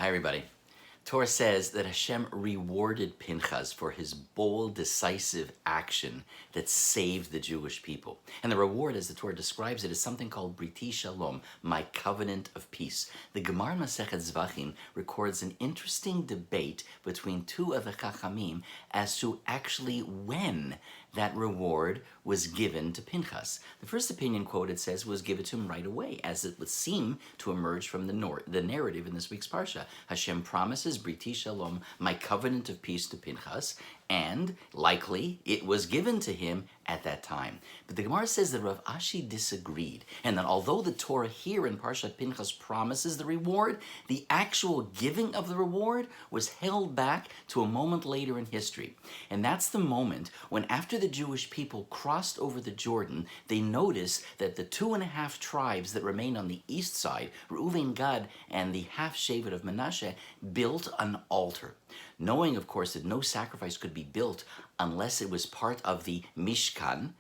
Hi, everybody. Torah says that Hashem rewarded Pinchas for his bold, decisive action that saved the Jewish people. And the reward, as the Torah describes it, is something called Briti Shalom, my covenant of peace. The Gemara Masechet Zvachim records an interesting debate between two of the Chachamim as to actually when that reward was given to Pinchas. The first opinion quoted says was given to him right away, as it would seem to emerge from the narrative in this week's Parsha. Hashem promises Briti Shalom, my covenant of peace, to Pinchas, and likely it was given to him at that time. But the Gemara says that Rav Ashi disagreed, and that although the Torah here in Parshat Pinchas promises the reward, the actual giving of the reward was held back to a moment later in history. And that's the moment when, after the Jewish people crossed over the Jordan, they noticed that the 2.5 tribes that remained on the east side, Reuven, Gad, and the half Shevet of Menashe, built an altar. Knowing, of course, that no sacrifice could be built unless it was part of the Mishkan,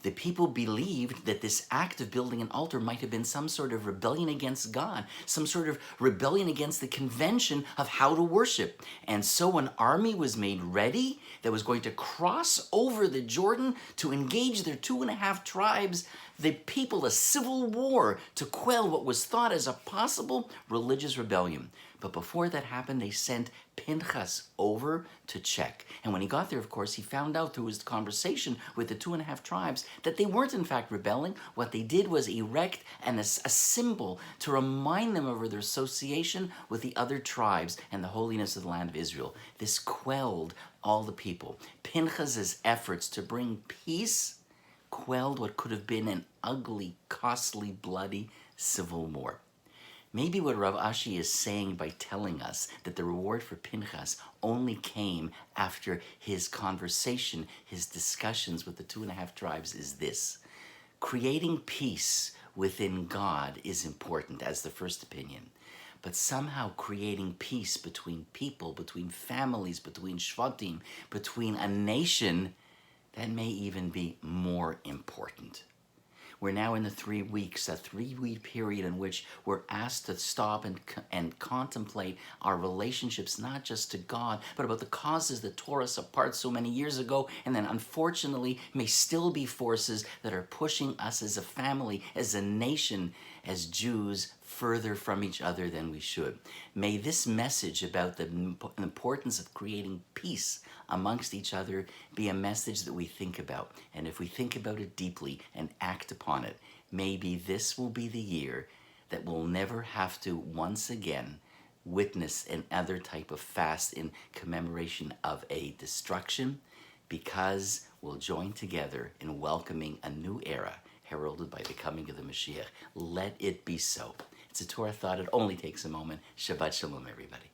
the people believed that this act of building an altar might have been some sort of rebellion against God, some sort of rebellion against the convention of how to worship. And so an army was made ready that was going to cross over the Jordan to engage their 2.5 tribes, the people, a civil war to quell what was thought as a possible religious rebellion. But before that happened, they sent Pinchas over to check. And when he got there, of course, he found out through his conversation with the 2.5 tribes that they weren't in fact rebelling. What they did was erect a symbol to remind them of their association with the other tribes and the holiness of the land of Israel. This quelled all the people. Pinchas's efforts to bring peace quelled what could have been an ugly, costly, bloody civil war. Maybe what Rav Ashi is saying by telling us that the reward for Pinchas only came after his conversation, his discussions with the 2.5 tribes is this: creating peace within God is important as the first opinion, but somehow creating peace between people, between families, between shvatim, between a nation, that may even be more important. We're now in the 3 weeks, a 3-week period in which we're asked to stop and contemplate our relationships, not just to God, but about the causes that tore us apart so many years ago, and then unfortunately may still be forces that are pushing us as a family, as a nation, as Jews, further from each other than we should. May this message about the importance of creating peace amongst each other be a message that we think about. And if we think about it deeply and act upon it, maybe this will be the year that we'll never have to once again witness another type of fast in commemoration of a destruction, because we'll join together in welcoming a new era heralded by the coming of the Mashiach. Let it be so. It's a Torah thought. It only takes a moment. Shabbat Shalom, everybody.